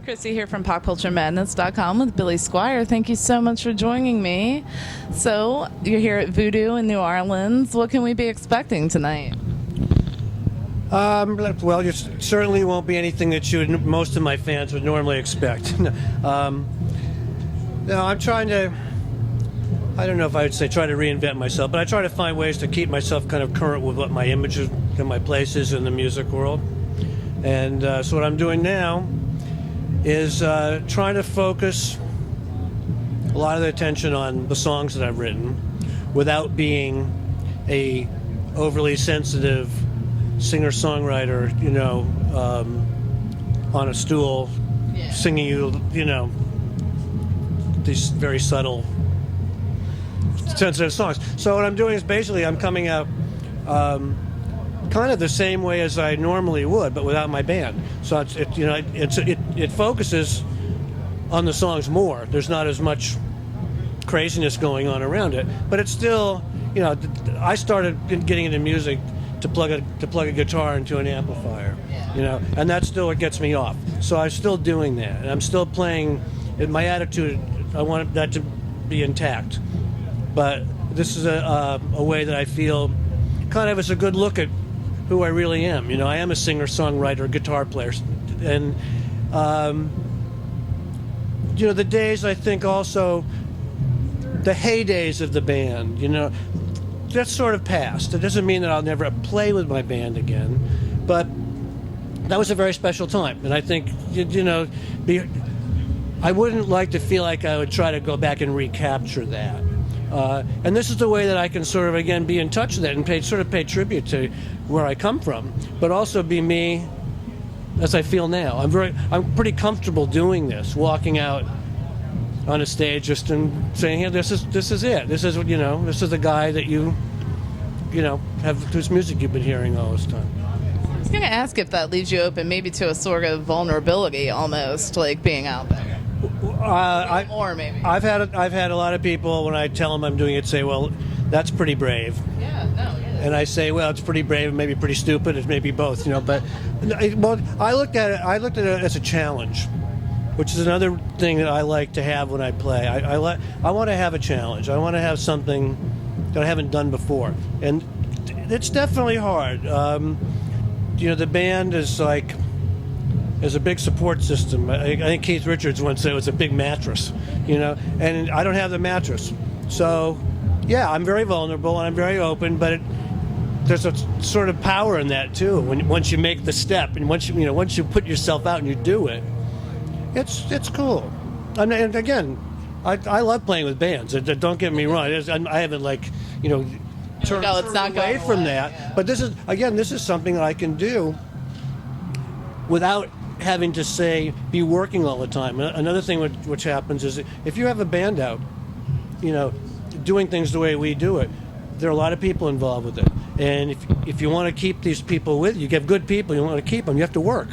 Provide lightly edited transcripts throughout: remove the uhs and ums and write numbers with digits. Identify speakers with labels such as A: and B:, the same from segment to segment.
A: Chrissy here from PopCultureMadness.com with Billy Squier. Thank you so much for joining me. So, you're here at Voodoo in New Orleans. What can we be expecting tonight?
B: Well, you certainly won't be anything that most of my fans would normally expect. No, I'm trying to, I don't know if I would say try to reinvent myself, but I try to find ways to keep myself kind of current with what my image is and my place is in the music world. And so what I'm doing now is trying to focus a lot of the attention on the songs that I've written without being a overly sensitive singer-songwriter, on a stool, singing you, these very subtle, sensitive songs. So what I'm doing is basically I'm coming out kind of the same way as I normally would, but without my band. So it focuses on the songs more. There's not as much craziness going on around it, but it's still, I started getting into music to plug a guitar into an amplifier, and that's still what gets me off. So I'm still doing that, and I'm still playing. My attitude, I want that to be intact, but this is a way that I feel kind of is a good look at who I really am. I am a singer, songwriter, guitar player, and the days, I think also the heydays of the band, that's sort of past. It doesn't mean that I'll never play with my band again, but that was a very special time, and I think I wouldn't like to feel like I would try to go back and recapture that. And this is the way that I can sort of again be in touch with it and pay tribute to where I come from, but also be me as I feel now. I'm pretty comfortable doing this, walking out on a stage just and saying, "Hey, this is it. This is this is the guy that you have whose music you've been hearing all this time."
A: I was going to ask if that leaves you open maybe to a sort of vulnerability, almost like being out there. Or maybe.
B: I've had a lot of people when I tell them I'm doing it say, "Well, that's pretty brave."
A: Yeah, no, it is.
B: And I say, "Well, it's pretty brave, and maybe pretty stupid. It's maybe both, But I looked at it as a challenge, which is another thing that I like to have when I play. I want to have a challenge. I want to have something that I haven't done before, and it's definitely hard. The band is a big support system. I think Keith Richards once said it was a big mattress, and I don't have the mattress. So, yeah, I'm very vulnerable and I'm very open, but there's a sort of power in that too. Once you make the step and once you put yourself out and you do it, it's cool. And again, I love playing with bands. Don't get me wrong. I haven't turned away from that. Yeah. But this is something that I can do without having to be working all the time. Another thing which happens is if you have a band out, doing things the way we do it, there are a lot of people involved with it. And if you want to keep these people with you, get good people, you want to keep them, you have to work.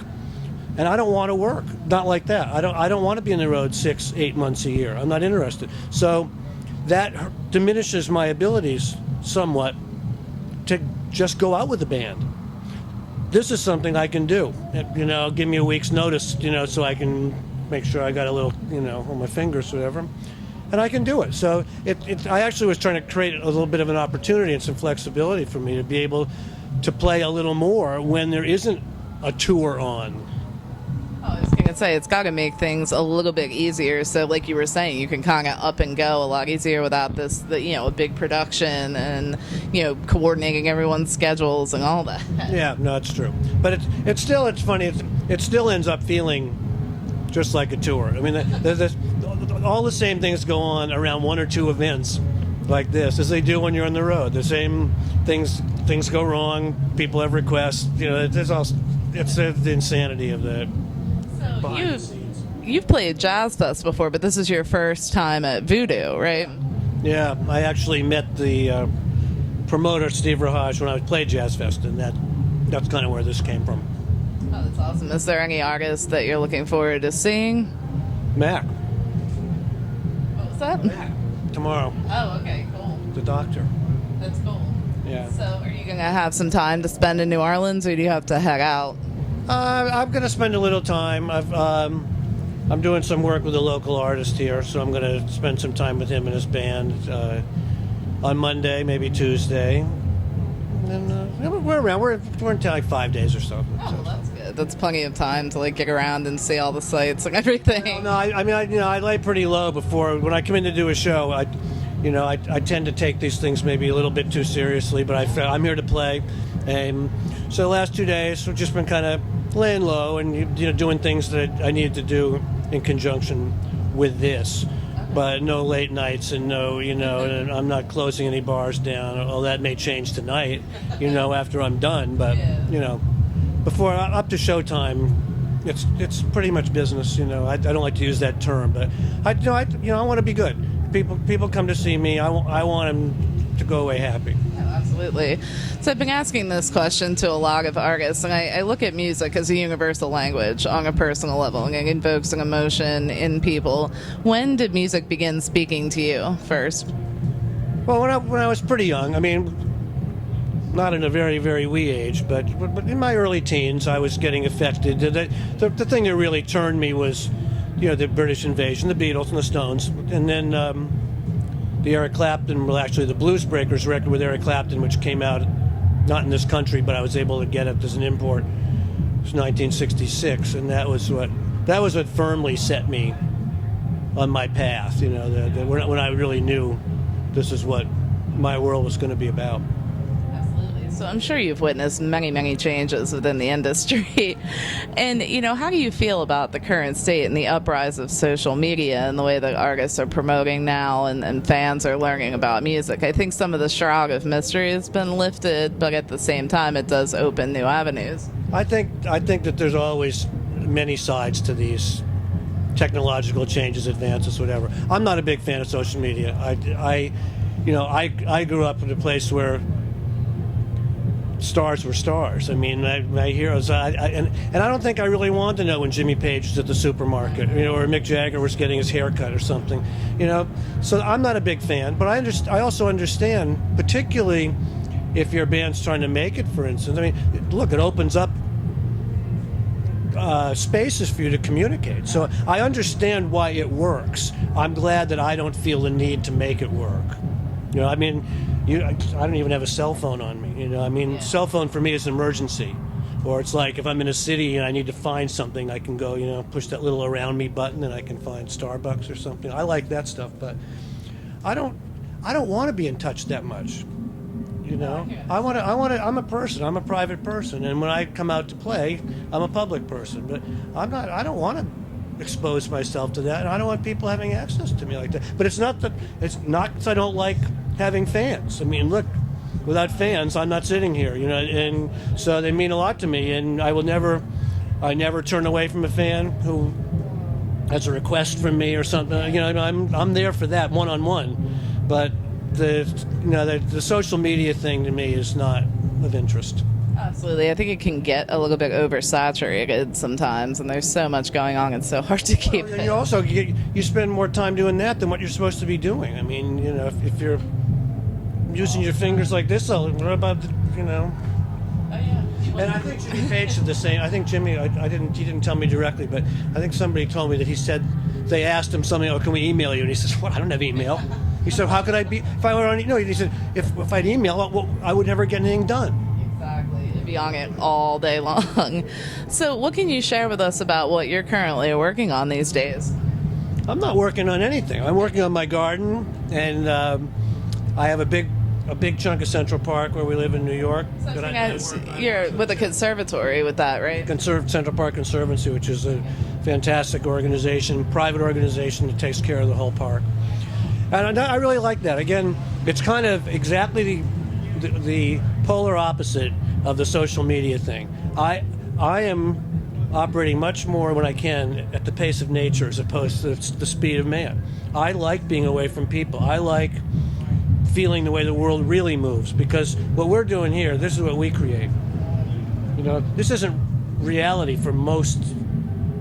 B: And I don't want to work, not like that. I don't want to be on the road 6-8 months a year. I'm not interested. So that diminishes my abilities somewhat to just go out with the band. This is something I can do. Give me a week's notice, so I can make sure I got a little, on my fingers or whatever. And I can do it. So I actually was trying to create a little bit of an opportunity and some flexibility for me to be able to play a little more when there isn't a tour on.
A: I was going to say, it's got to make things a little bit easier. So like you were saying, you can kind of up and go a lot easier without a big production and, coordinating everyone's schedules and all that.
B: Yeah, no, it's true. But it's funny. It still ends up feeling just like a tour. I mean, all the same things go on around one or two events like this as they do when you're on the road. The same things go wrong. People have requests. It's the insanity of that.
A: You've played Jazz Fest before, but this is your first time at Voodoo, right?
B: Yeah, I actually met the promoter, Steve Rahaj, when I played Jazz Fest, and that's kind of where this came from.
A: Oh, that's awesome. Is there any artists that you're looking forward to seeing?
B: Mac.
A: What was that?
B: Mac. Tomorrow.
A: Oh, okay, cool.
B: The Doctor.
A: That's cool.
B: Yeah.
A: So are you going to have some time to spend in New Orleans, or do you have to head out?
B: I'm going to spend a little time. I'm doing some work with a local artist here, so I'm going to spend some time with him and his band on Monday, maybe Tuesday. And we're around. We're in town like 5 days or so.
A: Oh, that's good. That's plenty of time to like get around and see all the sights and everything.
B: Well, no, I lay pretty low before when I come in to do a show. I tend to take these things maybe a little bit too seriously, but I'm here to play, and so the last 2 days we've just been kind of laying low and doing things that I needed to do in conjunction with this. But no late nights and and I'm not closing any bars down. Oh, that may change tonight, after I'm done. But, before, up to showtime, it's pretty much business, I don't like to use that term, but I want to be good. People come to see me. I want them to go away happy.
A: Absolutely. So I've been asking this question to a lot of artists, and I look at music as a universal language on a personal level, and it invokes an emotion in people. When did music begin speaking to you first?
B: Well, when I was pretty young, not in a very, very wee age, but in my early teens, I was getting affected. The thing that really turned me was, the British invasion, the Beatles and the Stones, and then the Eric Clapton, well, actually the Blues Breakers record with Eric Clapton, which came out not in this country, but I was able to get it as an import. It was 1966, and that was what firmly set me on my path. When I really knew this is what my world was going to be about.
A: So I'm sure you've witnessed many, many changes within the industry. And, how do you feel about the current state and the uprise of social media and the way that artists are promoting now and fans are learning about music? I think some of the shroud of mystery has been lifted, but at the same time, it does open new avenues.
B: I think that there's always many sides to these technological changes, advances, whatever. I'm not a big fan of social media. I grew up in a place where stars were stars. My heroes. And I don't think I really wanted to know when Jimmy Page was at the supermarket, or Mick Jagger was getting his hair cut or something, So I'm not a big fan, but I also understand, particularly if your band's trying to make it, for instance. Look, it opens up spaces for you to communicate. So I understand why it works. I'm glad that I don't feel the need to make it work. I don't even have a cell phone on me. Cell phone for me is an emergency. Or it's like if I'm in a city and I need to find something, I can go, push that little around me button and I can find Starbucks or something. I like that stuff, but I don't want to be in touch that much. I'm a person. I'm a private person, and when I come out to play, I'm a public person. But I don't want to expose myself to that, and I don't want people having access to me like that. But it's not because I don't like having fans. Look, without fans, I'm not sitting here, and so they mean a lot to me, and I never turn away from a fan who has a request from me or something. I'm there for that one-on-one, but the social media thing to me is not of interest.
A: Absolutely. I think it can get a little bit oversaturated sometimes, and there's so much going on, it's so hard to keep it.
B: And you spend more time doing that than what you're supposed to be doing. If you're using your fingers like this, what about
A: Oh, yeah.
B: And I think Jimmy Page did the same. I think Jimmy, he didn't tell me directly, but I think somebody told me that he said, they asked him something, can we email you? And he says, I don't have email. He said, how could I be, if I were on, he said, if I'd email, I would never get anything done.
A: Exactly. You'd be on it all day long. So what can you share with us about what you're currently working on these days?
B: I'm not working on anything. I'm working on my garden, and I have a big chunk of Central Park where we live in New York.
A: You're with a conservatory with that, right?
B: Central Park Conservancy, which is a fantastic organization, private organization that takes care of the whole park. And I really like that. Again, it's kind of exactly the polar opposite of the social media thing. I am operating much more when I can at the pace of nature as opposed to the speed of man. I like being away from people. I like feeling the way the world really moves, because what we're doing here, this is what we create. This isn't reality for most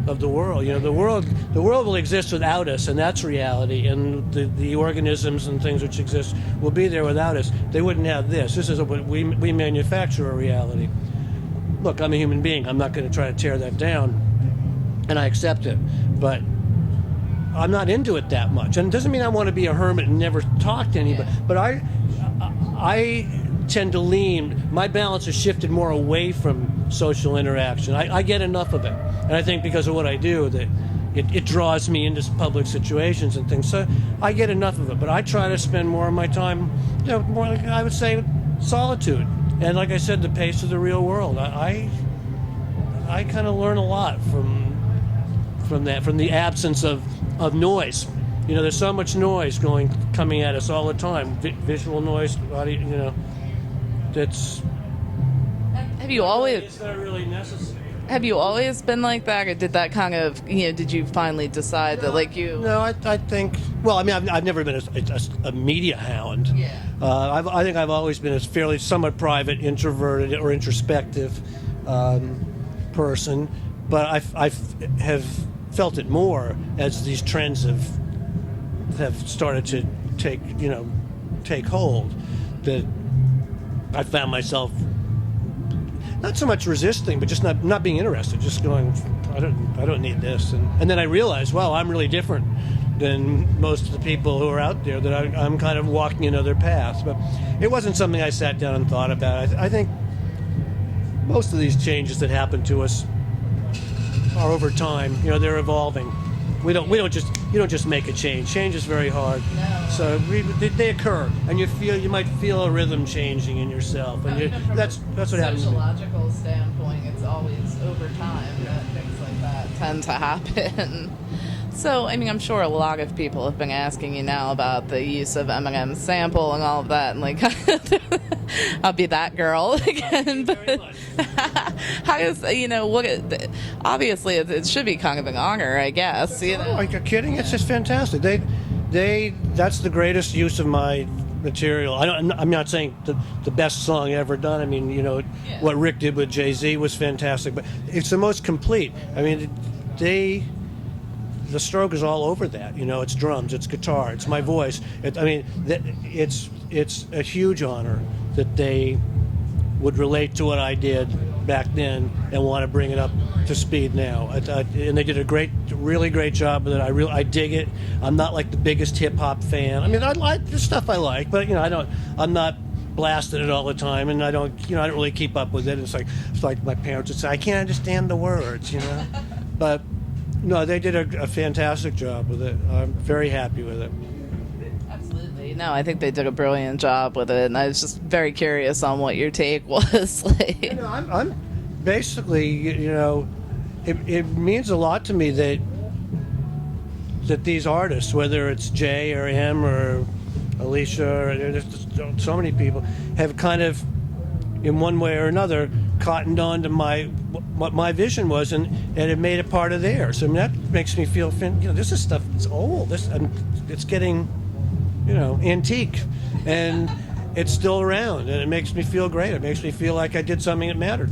B: of the world. The world will exist without us, and that's reality. And the organisms and things which exist will be there without us. They wouldn't have this. This is what we manufacture a reality. Look, I'm a human being. I'm not going to try to tear that down, and I accept it. But I'm not into it that much, and it doesn't mean I want to be a hermit and never talk to anybody. But I tend to lean. My balance has shifted more away from social interaction. I get enough of it, and I think because of what I do, that it draws me into public situations and things. So I get enough of it, but I try to spend more of my time, more like I would say, solitude. And like I said, the pace of the real world. I kind of learn a lot from that, from the absence of noise. There's so much noise coming at us all the time. Visual noise, audio, that's.
A: Have you always?
B: It's not really necessary.
A: Have you always been like that, or did that kind of, did you finally decide that, like you?
B: No, I think. Well, I mean, I've never been a media hound.
A: Yeah.
B: I think I've always been a fairly somewhat private, introverted, or introspective person, but I have felt it more as these trends have started to take hold. That I found myself not so much resisting, but just not being interested, just going, I don't need this, and then I realized, wow, I'm really different than most of the people who are out there, that I'm kind of walking another path. But it wasn't something I sat down and thought about. I think most of these changes that happen to us are over time. They're evolving. You don't just make a change. Change is very hard.
A: No.
B: So they occur, and you might feel a rhythm changing in yourself, and that's what happens.
A: From a sociological standpoint, it's always over time that things like that tend to happen. So, I mean, I'm sure a lot of people have been asking you now about the use of Emmagan Sample and all of that, and like, I'll be that girl again. But how does, obviously it should be kind of an honor, I guess.
B: Are you kidding? It's just fantastic. That's the greatest use of my material. I'm not saying the best song ever done. I mean, what Rick did with Jay-Z was fantastic, but it's the most complete. I mean, the stroke is all over that. It's drums, it's guitar, it's my voice. It's a huge honor that they would relate to what I did back then and want to bring it up to speed now. And they did a really great job with it. I dig it. I'm not like the biggest hip hop fan. I mean, I like the stuff I like, but I'm not blasting it all the time, and I don't really keep up with it. It's like my parents would say, I can't understand the words, But no, they did a fantastic job with it. I'm very happy with it.
A: Absolutely. No, I think they did a brilliant job with it, and I was just very curious on what your take was.
B: I'm basically, it means a lot to me that these artists, whether it's Jay or M or Alicia, or there's so many people, have kind of, in one way or another, cottoned on to what my vision was, and it made it part of theirs. I mean, that makes me feel, this is stuff that's old. It's getting, antique, and it's still around, and it makes me feel great. It makes me feel like I did something that mattered.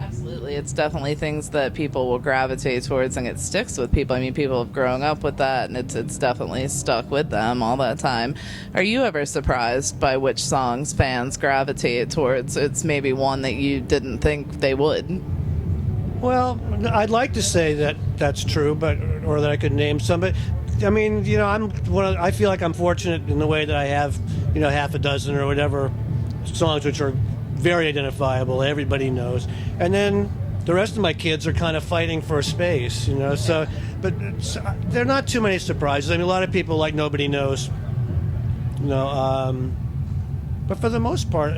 A: Absolutely. It's definitely things that people will gravitate towards, and it sticks with people. I mean, people have grown up with that, and it's definitely stuck with them all that time. Are you ever surprised by which songs fans gravitate towards? It's maybe one that you didn't think they would.
B: Well, I'd like to say that that's true, or that I could name some. But I mean, I feel like I'm fortunate in the way that I have, half a dozen or whatever songs which are very identifiable. Everybody knows, and then the rest of my kids are kind of fighting for space, So, but there are not too many surprises. I mean, a lot of people like Nobody Knows, but for the most part,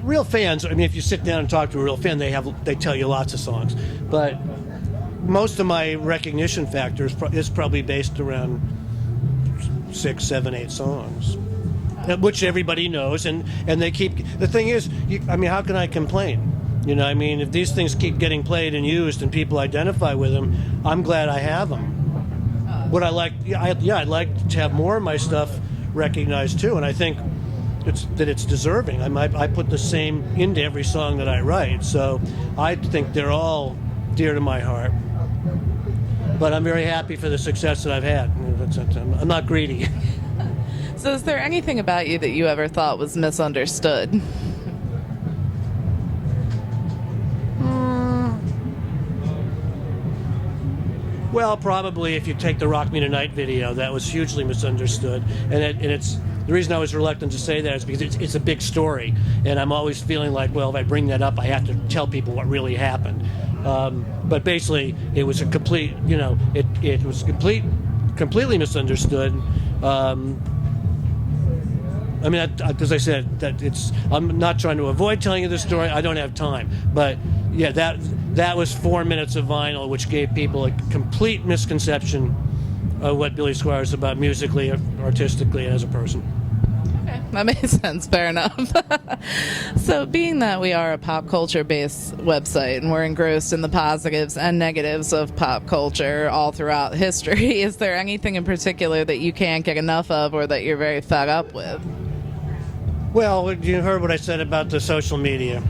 B: real fans. I mean, if you sit down and talk to a real fan, they tell you lots of songs, but most of my recognition factor is probably based around 6, 7, 8 songs, which everybody knows, and they keep. The thing is, how can I complain? If these things keep getting played and used and people identify with them, I'm glad I have them. Would I like? I'd like to have more of my stuff recognized too, and I think it's deserving. I put the same into every song that I write, so I think they're all dear to my heart. But I'm very happy for the success that I've had. I'm not greedy.
A: So is there anything about you that you ever thought was misunderstood?
B: Well, probably if you take the Rock Me Tonight video, that was hugely misunderstood, and it's the reason I was reluctant to say that is because it's a big story, and I'm always feeling like, well, if I bring that up, I have to tell people what really happened. But basically, it was a complete, it was completely misunderstood. I mean, as I said, I'm not trying to avoid telling you the story. I don't have time, but yeah, that was 4 minutes of vinyl, which gave people a complete misconception of what Billy Squier is about musically, artistically, and as a person.
A: Okay, that makes sense. Fair enough. So, being that we are a pop culture-based website and we're engrossed in the positives and negatives of pop culture all throughout history, is there anything in particular that you can't get enough of or that you're very fed up with?
B: Well, you heard what I said about the social media.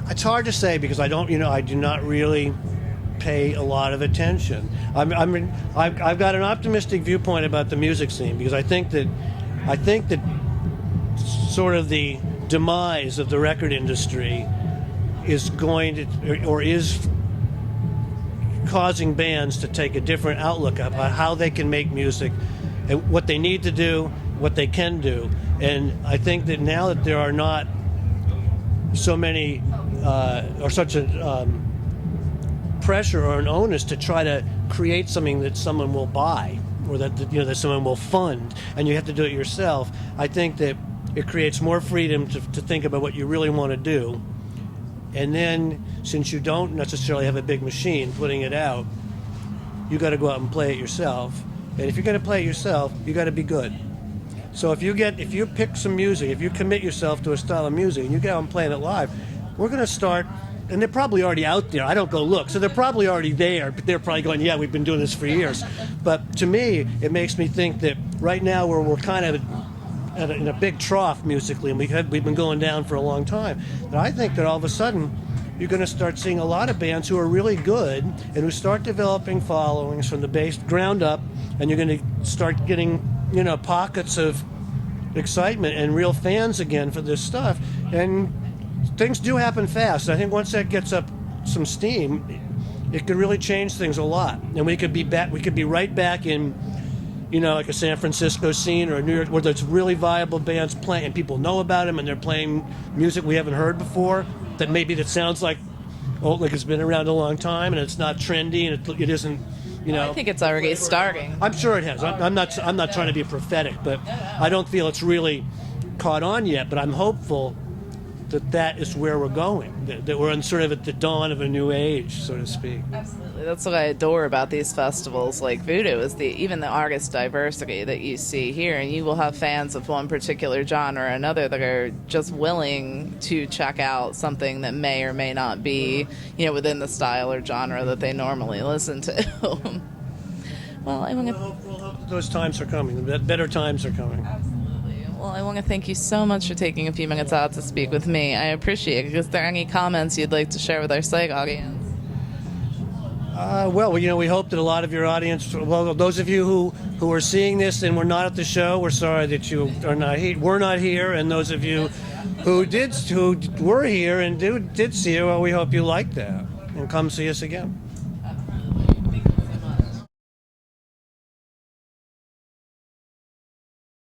B: It's hard to say because I do not really pay a lot of attention. I've got an optimistic viewpoint about the music scene because I think that sort of the demise of the record industry is is causing bands to take a different outlook about how they can make music, and what they need to do, what they can do. And I think that now that there are not so many or such a pressure or an onus to try to create something that someone will buy or that someone will fund, and you have to do it yourself. I think that it creates more freedom to think about what you really want to do. And then, since you don't necessarily have a big machine putting it out, you got to go out and play it yourself. And if you're going to play it yourself, you got to be good. So if you pick some music, if you commit yourself to a style of music and you get out and playing it live, we're going to start, and they're probably already out there. I don't go look, so they're probably already there, but they're probably going, yeah, we've been doing this for years. But to me, it makes me think that right now we're kind of in a big trough musically, and we've been going down for a long time. And I think that all of a sudden, you're going to start seeing a lot of bands who are really good and who start developing followings from the ground up, and you're going to start getting, pockets of excitement and real fans again for this stuff. And things do happen fast. I think once that gets up some steam, it could really change things a lot. And we could be right back in, like a San Francisco scene or a New York, where there's really viable bands playing and people know about them and they're playing music we haven't heard before that sounds like it's been around a long time and it's not trendy and it isn't,
A: I think it's already starting.
B: I'm sure it has. I'm not trying to be prophetic, but I don't feel it's really caught on yet. But I'm hopeful that is where we're going. That we're sort of at the dawn of a new age, so to speak.
A: Absolutely. That's what I adore about these festivals like Voodoo is even the artist diversity that you see here. And you will have fans of one particular genre or another that are just willing to check out something that may or may not be, within the style or genre that they normally listen to. Well,
B: we'll hope that those times are coming. That better times are coming.
A: Absolutely. Well, I want to thank you so much for taking a few minutes out to speak with me. I appreciate it. Is there any comments you'd like to share with our site audience?
B: Well, we hope that a lot of your audience, those of you who are seeing this and were not at the show, we're sorry that you were not here, and those of you who were here and did see it, well, we hope you liked that and come see us again.